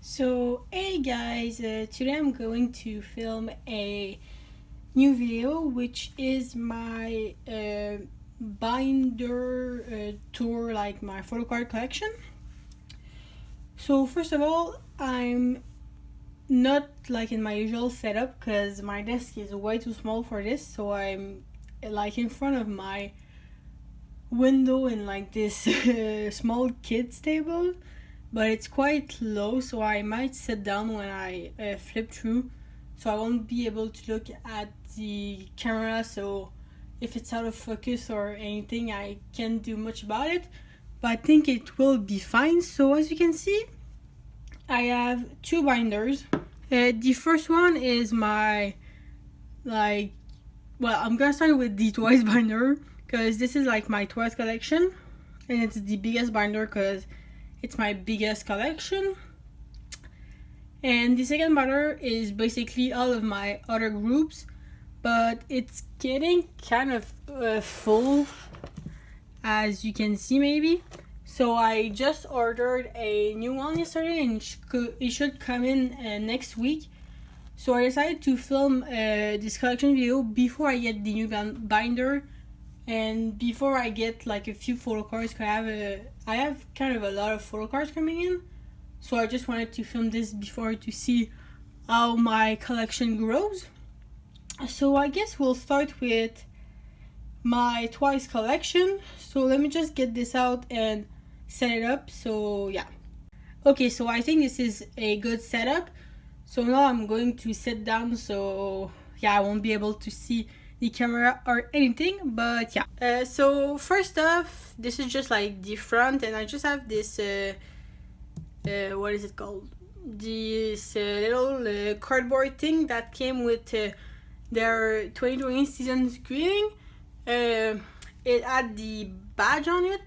So, hey guys, today I'm going to film a new video, which is my binder tour, like my photocard collection. So, first of all, I'm not like in my usual setup because my desk is way too small for this, so I'm like in front of my window in like this small kids table, but it's quite low, so I might sit down when I flip through, so I won't be able to look at the camera. So if it's out of focus or anything, I can't do much about it, but I think it will be fine. So as you can see, I have two binders. The first one is my I'm gonna start with the Twice binder because this is like my Twice collection, and it's the biggest binder because it's my biggest collection. And the second binder is basically all of my other groups, but it's getting kind of full, as you can see maybe. So I just ordered a new one yesterday, and it should come in next week. So I decided to film this collection video before I get the new binder and before I get like a few photo cards, because I have kind of a lot of photo cards coming in. So I just wanted to film this before to see how my collection grows. So I guess we'll start with my Twice collection. So let me just get this out and set it up. So yeah. Okay, so I think this is a good setup. So now I'm going to sit down, so yeah, I won't be able to see the camera or anything, but yeah. So first off, this is just like the front, and I just have this, what is it called? This little cardboard thing that came with their 2020 season's greeting. It had the badge on it.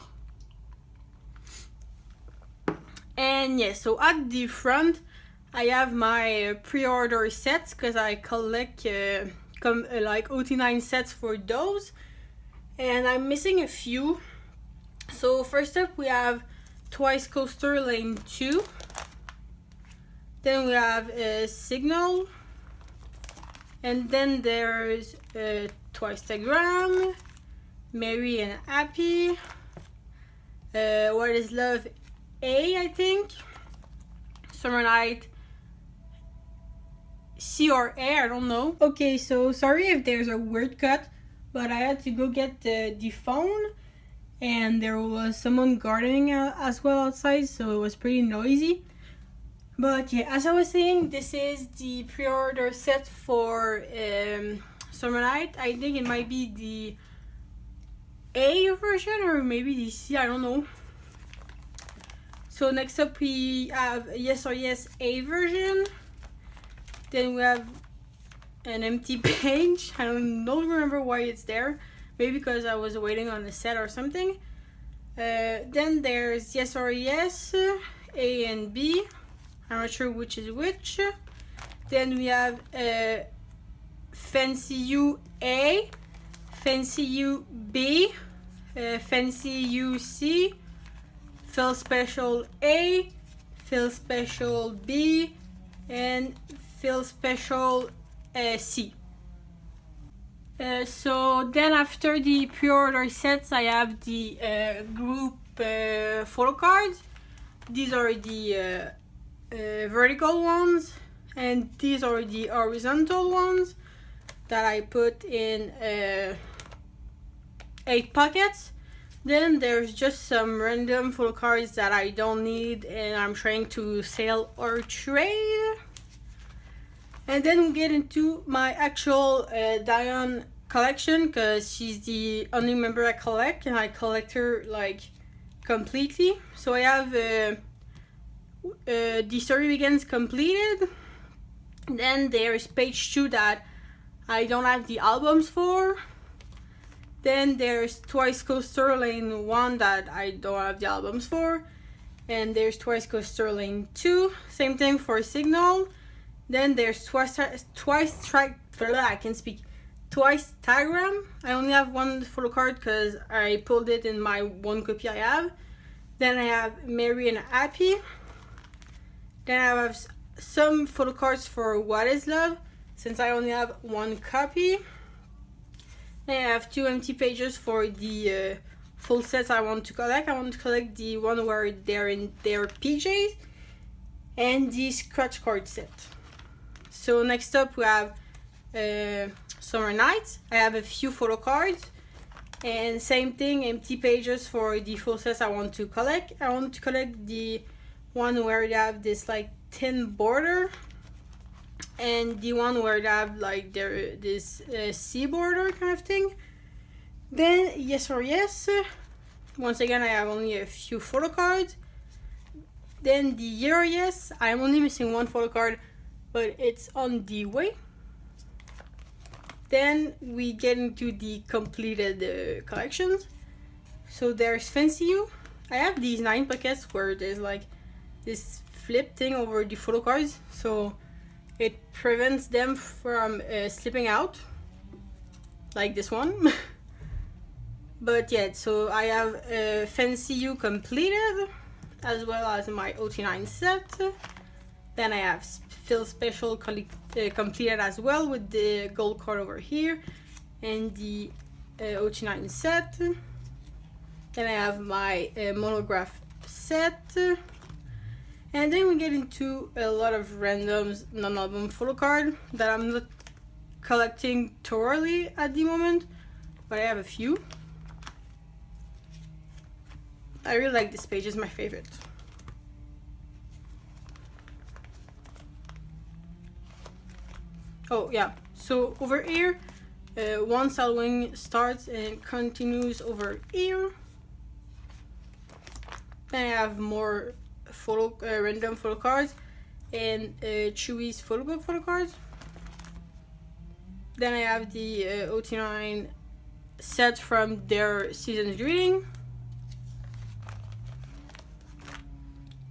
And yeah, so at the front, I have my pre-order sets because I collect like OT9 sets for those, and I'm missing a few. So first up, we have Twice Coaster Lane 2. Then we have Signal, and then there's Twice Telegram, Mary and Happy, What is Love A, I think, Summer Night C or A, I don't know. Okay, so sorry if there's a weird cut, but I had to go get the phone, and there was someone gardening as well outside, so it was pretty noisy. But yeah, as I was saying, this is the pre-order set for Summer Night. I think it might be the A version or maybe the C, I don't know. So next up we have Yes or Yes A version. Then we have an empty page. I don't remember why it's there. Maybe because I was waiting on the set or something. Then there's Yes or Yes A and B. I'm not sure which is which. Then we have Fancy You A, Fancy You B, Fancy You C, Feel Special A, Feel Special B, and Feel Special C. So then after the pre-order sets, I have the group photo cards. These are the vertical ones, and these are the horizontal ones that I put in 8 pockets. Then there's just some random photo cards that I don't need and I'm trying to sell or trade. And then we get into my actual Diane collection, because she's the only member I collect, and I collect her like completely. So I have The Story Begins completed. Then there's page 2 that I don't have the albums for. Then there's Twice Coaster Lane 1 that I don't have the albums for. And there's Twice Coaster Lane 2, same thing for Signal. Then there's Twice Tagram. I only have one photo card because I pulled it in my one copy I have. Then I have Mary and Happy. Then I have some photo cards for What Is Love, since I only have one copy. Then I have 2 empty pages for the full sets I want to collect. I want to collect the one where they're in their PJs and the scratch card set. So next up we have Summer Nights. I have a few photo cards. And same thing, empty pages for the full sets I want to collect. I want to collect the one where they have this like thin border, and the one where they have like this C border kind of thing. Then Yes or Yes. Once again, I have only a few photo cards. Then the Year or Yes. I'm only missing one photo card, but it's on the way. Then we get into the completed collections. So there's Fancy You. I have these 9 packets where there's like this flip thing over the photo cards, so it prevents them from slipping out, like this one. But yeah, so I have Fancy You completed, as well as my OT9 set. Then I have Feel Special completed as well, with the gold card over here and the OT9 set. Then I have my monograph set. And then we get into a lot of randoms non-album photo card that I'm not collecting thoroughly at the moment, but I have a few. I really like this page, it's my favorite. Oh yeah, so over here, one style wing starts and continues over here. Then I have more random photo cards and Chewy's photo book photo cards. Then I have the OT9 set from their season's greeting.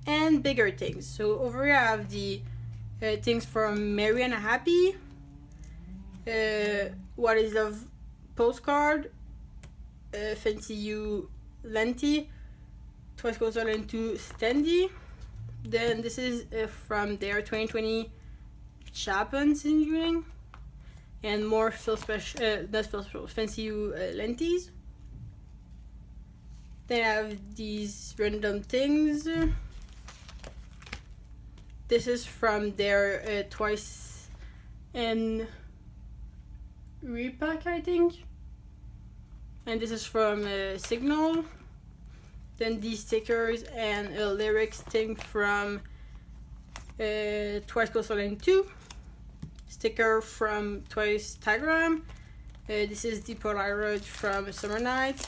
And bigger things. So over here I have the things from Merry and Happy, What Is Love postcard, Fancy You Lenti, Twice Goes All Into Standy. Then this is from their 2020 Japan season greeting, and more Feel Special, not Feel Special, Fancy You Lenties. Then I have these random things. This is from their Twice and repack, I think. And this is from Signal. Then these stickers and a lyrics thing from Twice Goes All In 2. Sticker from Twice Tagram. This is the Polaroid from Summer Night.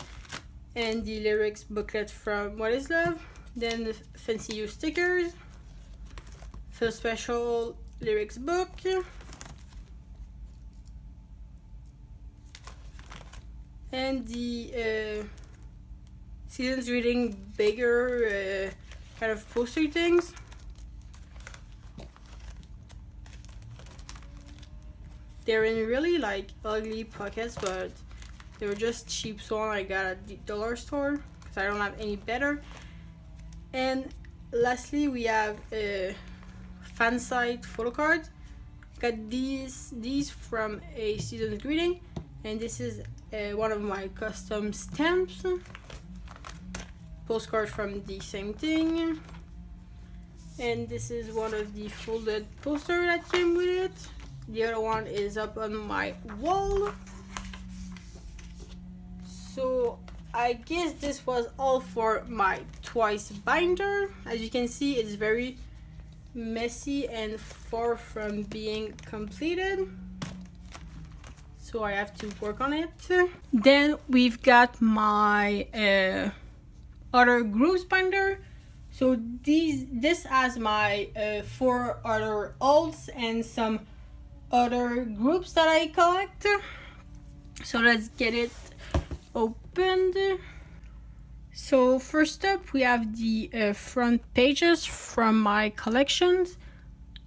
And the lyrics booklet from What Is Love. Then the Fancy You stickers. Feel Special lyrics book. And the season's reading bigger kind of poster things. They're in really like ugly pockets, but they were just cheap, so I got at the dollar store because I don't have any better. And lastly, we have fan site photo cards. Got these from a season's greeting, and this is one of my custom stamps. Postcard from the same thing, and this is one of the folded poster that came with it. The other one is up on my wall. So I guess this was all for my Twice binder. As you can see, it's very messy and far from being completed, so I have to work on it. Then we've got my other groups binder. So this has my 4 other alts and some other groups that I collect. So let's get it opened. So first up, we have the front pages from my collections.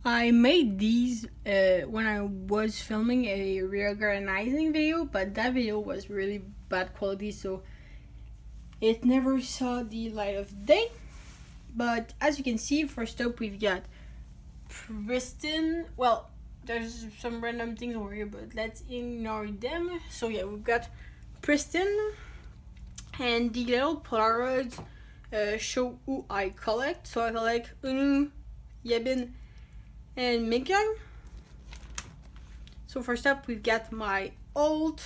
I made these when I was filming a reorganizing video, but that video was really bad quality, so it never saw the light of day. But as you can see, first up we've got Pristin. Well, there's some random things over here, but let's ignore them. So yeah, we've got Pristin, and the little Polaroids show who I collect. So I collect Unu, Yebin, and Minkyung. So first up, we've got my old,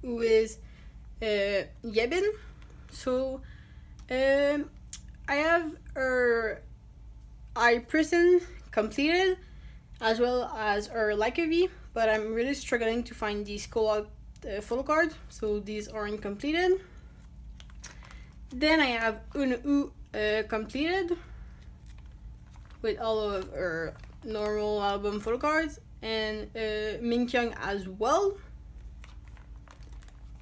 who is Yebin. So I have her I Prison completed, as well as her Like a V, but I'm really struggling to find the Skull Out photo card, so these aren't completed. Then I have Unu completed with all of her normal album photo cards, and Minkyung as well.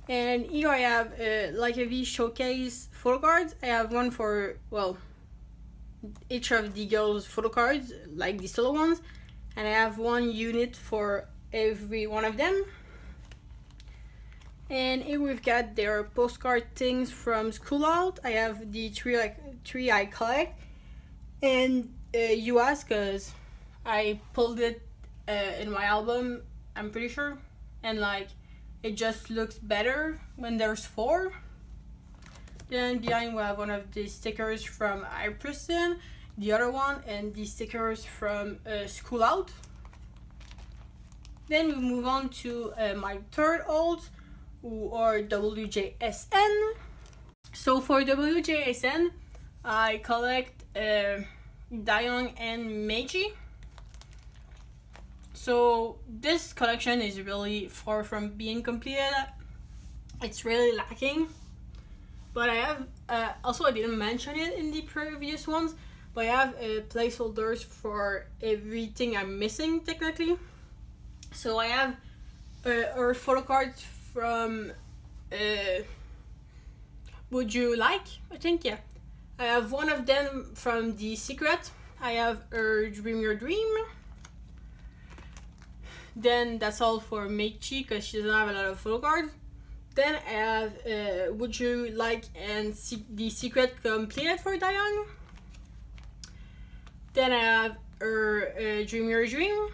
And here I have Like a V showcase photo cards. I have one for, well, each of the girls' photo cards, like the solo ones, and I have one unit for every one of them. And here we've got their postcard things from School Out. I have the three I collect, and you ask, because I pulled it in my album, I'm pretty sure, and like it just looks better when there's 4. Then behind we have one of the stickers from iPrison, the other one, and the stickers from School Out. Then we move on to my third old, who are WJSN. So for WJSN, I collect Dayoung and Meiji. So this collection is really far from being completed. It's really lacking. But I have, also I didn't mention it in the previous ones, but I have placeholders for everything I'm missing technically. So I have our photo cards from Would You Like? I think, yeah. I have one of them from The Secret. I have Dream Your Dream. Then that's all for Meichi, because she doesn't have a lot of photo cards. Then I have Would You Like and The Secret completed for Dayoung. Then I have her Dream Your Dream.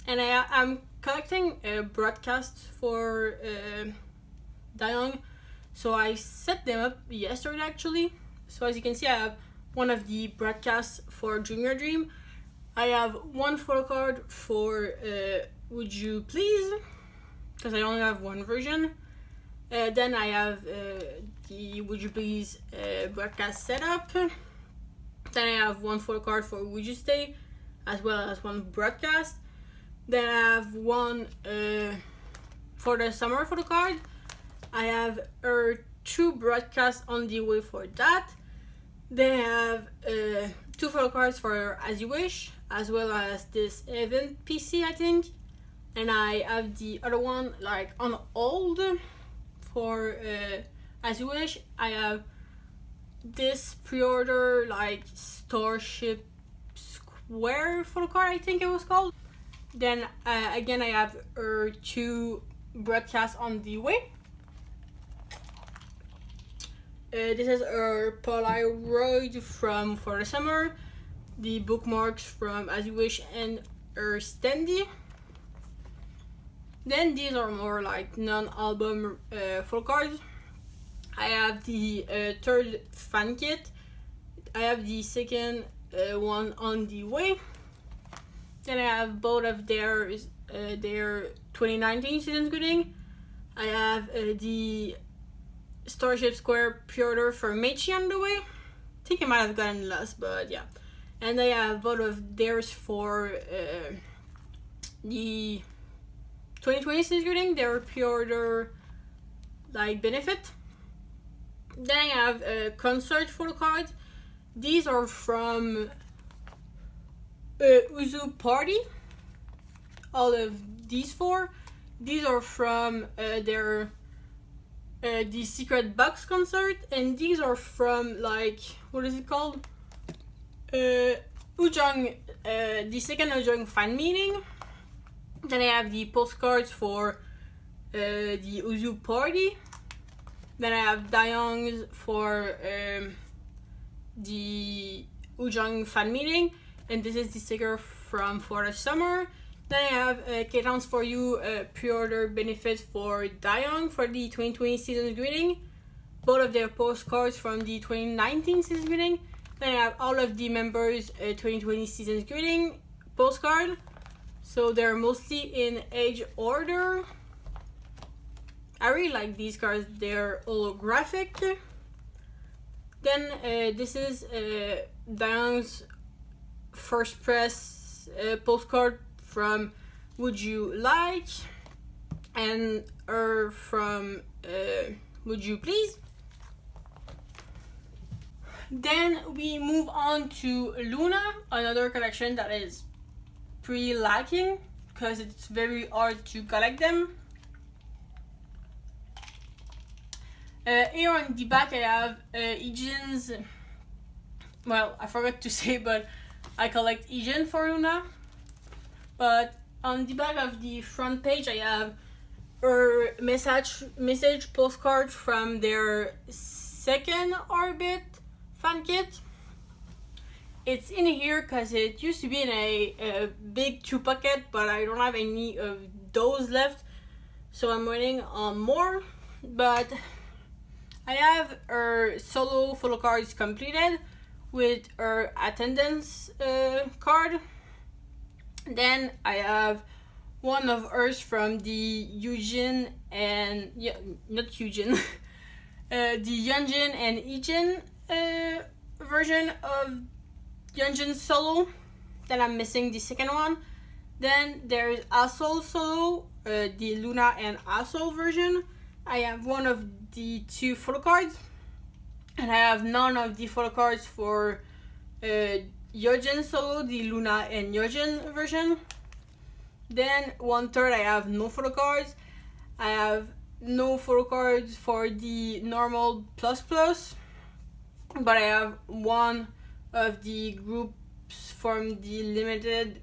And I'm collecting broadcasts for Dayoung. So I set them up yesterday actually. So as you can see, I have one of the broadcasts for Dream Your Dream. I have one photo card for Would You Please, because I only have one version. Then I have the Would You Please broadcast setup. Then I have one photo card for Would You Stay, as well as one broadcast. Then I have one for the summer photo card. I have 2 broadcasts on the way for that. Then I have 2 photo cards for As You Wish, as well as this event PC, I think. And I have the other one like on hold for As You Wish. I have this pre-order like Starship Square photo card, I think it was called. Then again I have 2 broadcasts on the way. This is our Polaroid from For the Summer, the bookmarks from As You Wish, and our standee. Then these are more like non-album photo cards. I have the 3rd fan kit. I have the 2nd one on the way. Then I have both of their 2019 season greeting. I have the Starship Square pre-order for Meichi on the way. I think I might have gotten less, but yeah. And I have both of theirs for the 2020 season greeting, their pre-order like benefit. Then I have a concert photo card. These are from Uzu Party. All of these 4. These are from their the Secret Box concert, and these are from like, what is it called? Ujong, the 2nd Ujong fan meeting. Then I have the postcards for the Uzu Party. Then I have Dayoung's for the Ujong fan meeting. and this is the sticker from For the Summer. Then I have K-Towns For You pre-order benefits for Dayoung for the 2020 season greeting. Both of their postcards from the 2019 season greeting. Then I have all of the members' 2020 season greeting postcard. So they're mostly in age order. I really like these cards. They're holographic. Then this is Dayoung's first press postcard from Would You Like, and her from Would You Please. Then we move on to Luna, another collection that is pretty lacking because it's very hard to collect them. Here on the back I have Ijin's, well, I forgot to say, but I collect Ijin for Luna. But on the back of the front page I have her message postcard from their second Orbit fan kit. It's in here because it used to be in a big 2-packet, but I don't have any of those left, so I'm waiting on more. But I have her solo photo cards completed with her attendance card. Then I have one of hers from the Yujin and not Yujin, the Yeonjin and Ijin version of Yeonjin solo. Then I'm missing the second one. Then there's Asol solo, the Luna and Asol version. I have one of the 2 photo cards, and I have none of the photo cards for Yeonjin solo, the Luna and Yeonjin version. Then 1/3 I have no photo cards. I have no photo cards for the normal plus, but I have one of the groups from the limited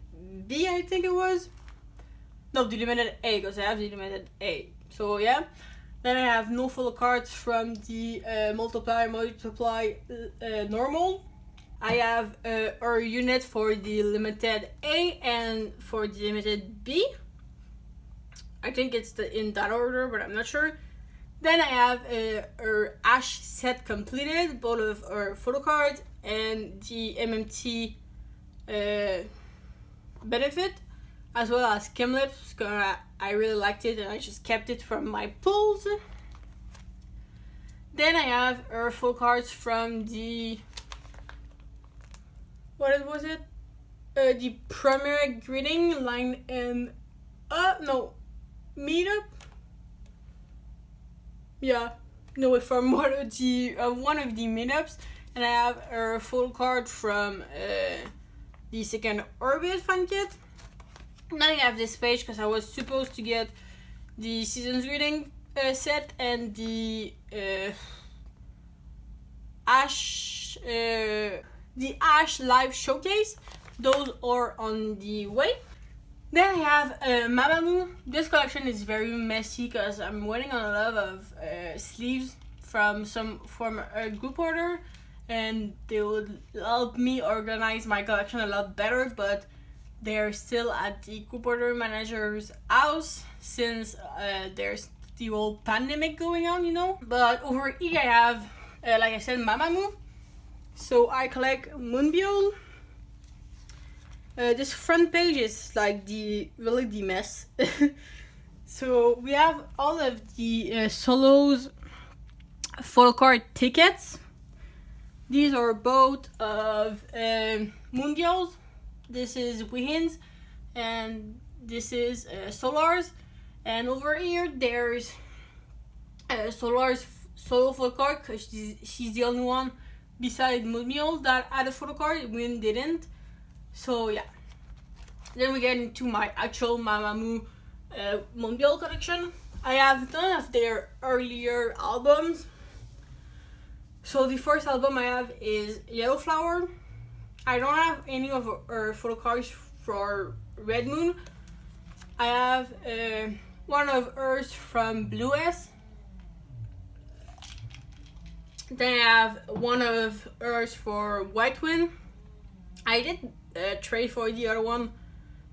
B, I think it was. No, the limited A, because I have the limited A. So yeah. Then I have no photo cards from the multiply normal. I have our unit for the limited A and for the limited B. I think it's in that order, but I'm not sure. Then I have our Ash set completed, both of our photo cards and the MMT benefit, as well as Kimlips, because I really liked it and I just kept it from my pulls. Then I have our photo cards from the, what was it? The Premier Greeting line and meetup. Yeah, no, from one of the meetups, and I have a full card from the second Orbit fan kit. Now I have this page because I was supposed to get the season's reading set and the Ash live showcase. Those are on the way. Then I have Mamamoo. This collection is very messy because I'm waiting on a lot of sleeves from a group order, and they would help me organize my collection a lot better, but they're still at the group order manager's house since there's the whole pandemic going on, you know. But over here I have, like I said, Mamamoo. So I collect Moonbyul. This front page is like really the mess. So we have all of the solos photo card tickets. These are both of Moonbyul's. This is Wihin's and this is Solar's. And over here there's Solar's solo photo card because she's the only one beside Moonbyul that had a photo card. Win didn't. So yeah. Then we get into my actual Mamamoo Moonbyul collection. I have none of their earlier albums. So the first album I have is Yellow Flower. I don't have any of her photo cards for Red Moon. I have one of hers from Blue S. Then I have one of hers for White Wind. I did trade for the other one,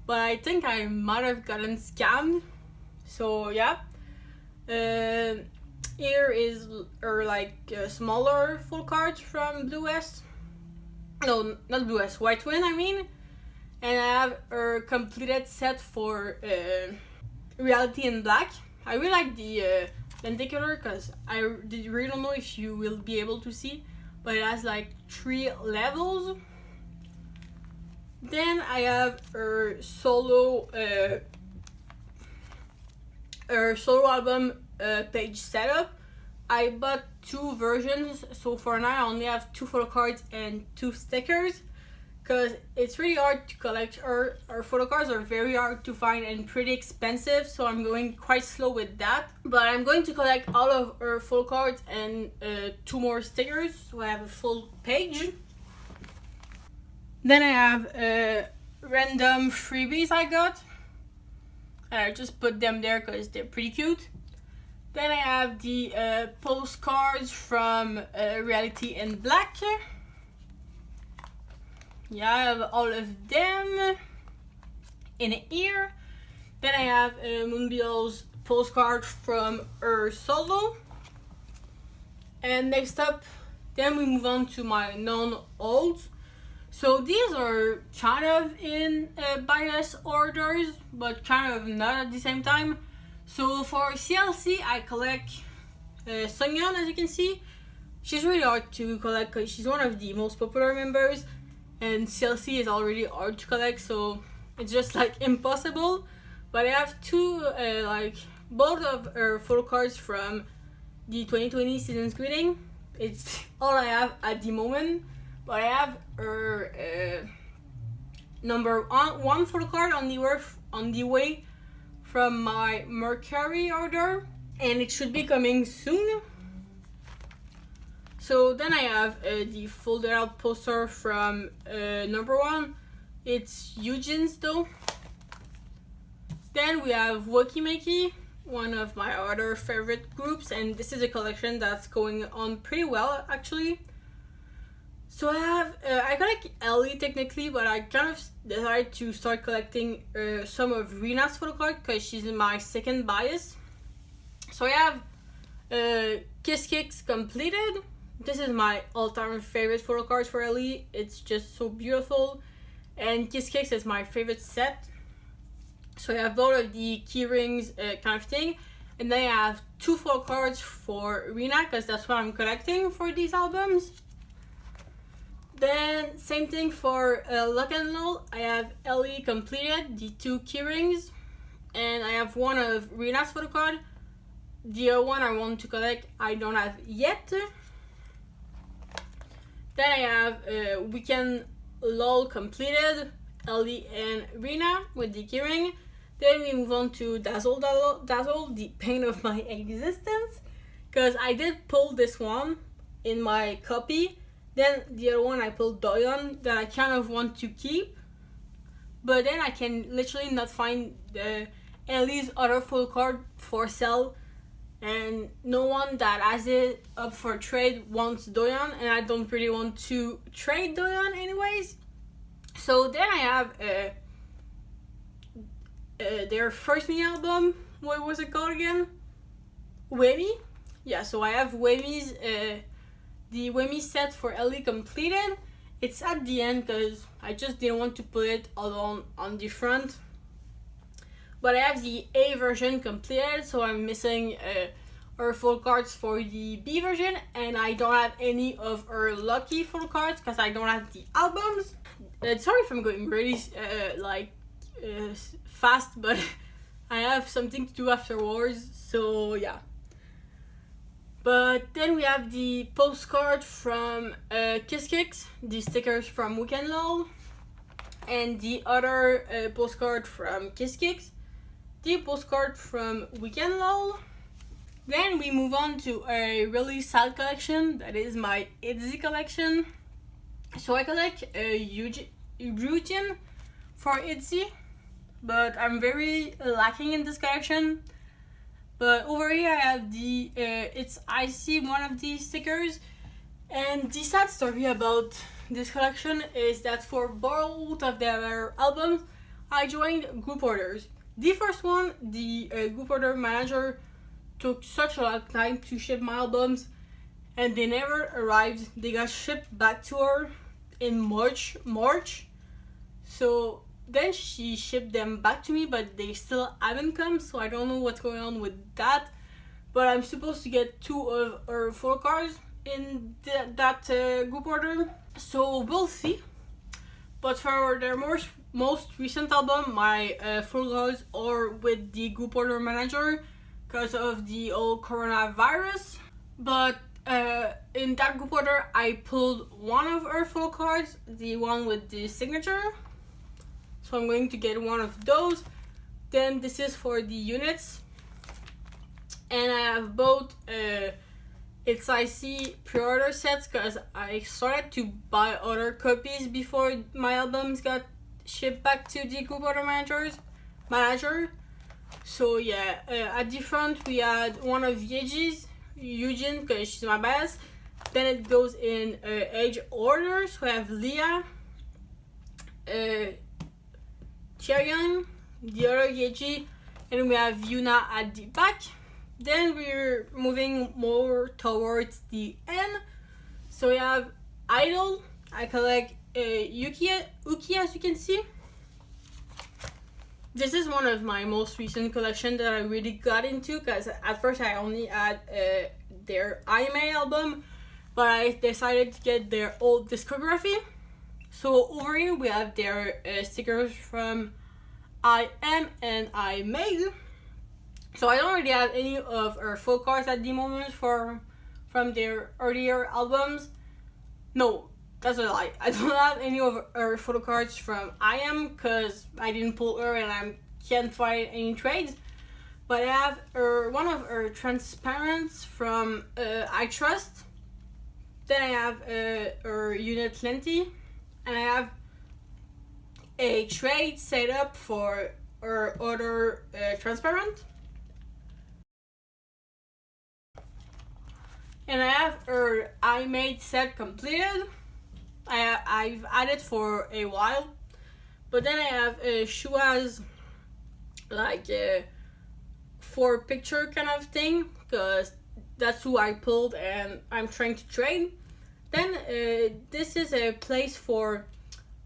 but I think I might have gotten scammed. So yeah. Here is like smaller full cards from Blue West. No, not Blue West, White Twin, I mean. And I have a completed set for Reality in Black. I really like the lenticular because I really don't know if you will be able to see, but it has like 3 levels. Then I have a solo album page setup. I bought 2 versions, so for now I only have 2 photo cards and 2 stickers, because it's really hard to collect. Our photo cards are very hard to find and pretty expensive, so I'm going quite slow with that. But I'm going to collect all of our photo cards and 2 more stickers, so I have a full page. Then I have random freebies I got. I just put them there because they're pretty cute. Then I have the postcards from Reality in Black. Yeah, I have all of them in here. Then I have Moonbeel's postcard from her solo. And next up, then we move on to my non-olds. So these are kind of in bias orders, but kind of not at the same time. So for CLC, I collect Sungyeon, as you can see. She's really hard to collect because she's one of the most popular members, and CLC is already hard to collect, so it's just like impossible. But I have 2, both of her photo cards from the 2020 season's greeting. It's all I have at the moment. But I have her number 1 photo card on the way from my Mercury order, and it should be coming soon. So then I have the folded out poster from number 1. It's Eugene's though. Then we have Wokimeki, one of my other favorite groups, and this is a collection that's going on pretty well actually. So I collect Ellie technically, but I kind of decided to start collecting some of Rena's photo cards because she's my second bias. So I have Kiss Kicks completed. This is my all-time favorite photo cards for Ellie. It's just so beautiful, and Kiss Kicks is my favorite set. So I have both of the key rings kind of thing, and then I have 2 photo cards for Rena because that's what I'm collecting for these albums. Then same thing for Lock and Loll. I have Ellie completed, the 2 key rings, and I have 1 of Rena's photo card. The other one I want to collect I don't have yet. Then I have Weekend Loll completed, Ellie and Rena with the key ring. Then we move on to Dazzle, the pain of my existence, because I did pull this one in my copy. Then the other one I pulled Doyeon that I kind of want to keep, but then I can literally not find Ellie's other full card for sale, and no one that has it up for trade wants Doyeon, and I don't really want to trade Doyeon anyways. So then I have their first mini album. What was it called again? Wemi? Yeah, so I have Wemi's the Wemi set for Ellie completed. It's at the end because I just didn't want to put it all on the front. But I have the A version completed, so I'm missing her full cards for the B version, and I don't have any of her lucky full cards because I don't have the albums. Sorry if I'm going really fast, but I have something to do afterwards, so yeah. But then we have the postcard from Kiss Kicks, the stickers from Weekend Loll, and the other postcard from Kiss Kicks, the postcard from Weekend Loll. Then we move on to a really sad collection, that is my ITZY collection. So I collect Eugene for ITZY, but I'm very lacking in this collection. But over here I have it's Icy, one of these stickers, and the sad story about this collection is that for both of their albums, I joined group orders. The first one, the group order manager took such a long time to ship my albums, and they never arrived. They got shipped back to her in March. So then she shipped them back to me, but they still haven't come, so I don't know what's going on with that. But I'm supposed to get 2 of her photocards in that group order, so we'll see. But for their most recent album, my photocards are with the group order manager because of the whole coronavirus. But in that group order, I pulled one of her photocards, the one with the signature. So I'm going to get one of those. Then this is for the units. And I have both It's IC pre-order sets because I started to buy other copies before my albums got shipped back to the group order manager. So yeah, at the front we had one of Yeji's, Eugene, because she's my best. Then it goes in age order. So I have Leah, Chaeyoung, the other Yeji, and we have Yuna at the back. Then we're moving more towards the end. So we have Idol. I collect Uki, as you can see. This is one of my most recent collection that I really got into, because at first I only had their IMA album, but I decided to get their old discography. So over here we have their stickers from I Am and I Made. So I don't really have any of her full cards at the moment from their earlier albums. No, that's a lie. I don't have any of her photo cards from I Am because I didn't pull her and I can't find any trades. But I have one of her transparents from I Trust. Then I have her Unit Plenty. And I have a trade set up for her other transparent. And I have her I Made set completed. I've had it for a while. But then I have Shua's like for picture kind of thing, because that's who I pulled and I'm trying to trade. Then this is a place for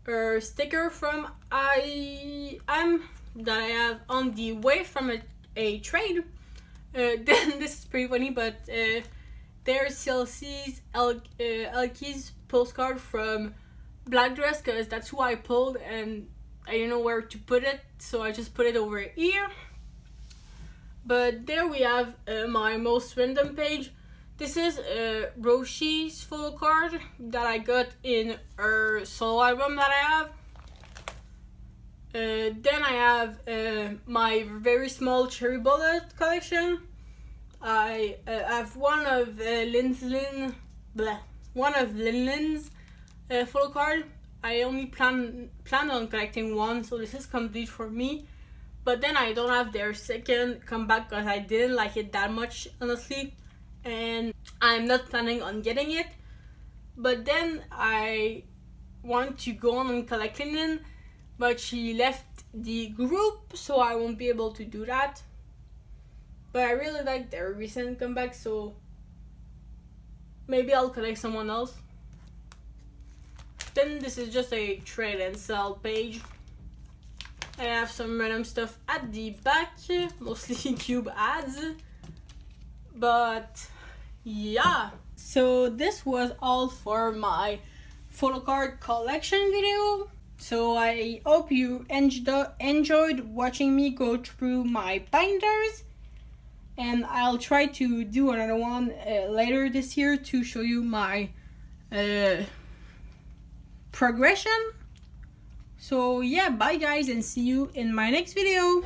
a sticker from I Am that I have on the way from a trade. Then this is pretty funny, but there's CLC's Elki's postcard from Black Dress, because that's who I pulled and I didn't know where to put it, so I just put it over here. But there we have my most random page. This is Roshi's photo card that I got in her solo album that I have. Then I have my very small Cherry Bullet collection. I have one of Lin Lin's photo card. I only plan on collecting one, so this is complete for me. But then I don't have their second comeback because I didn't like it that much, honestly. And I'm not planning on getting it. But then I want to go on and collect Lin, but she left the group, so I won't be able to do that. But I really like their recent comeback, so maybe I'll collect someone else. Then this is just a trade and sell page. I have some random stuff at the back, mostly Cube ads. But yeah, so this was all for my photo card collection video. So I hope you enjoyed watching me go through my binders. And I'll try to do another one later this year to show you my progression. So yeah, bye guys, and see you in my next video.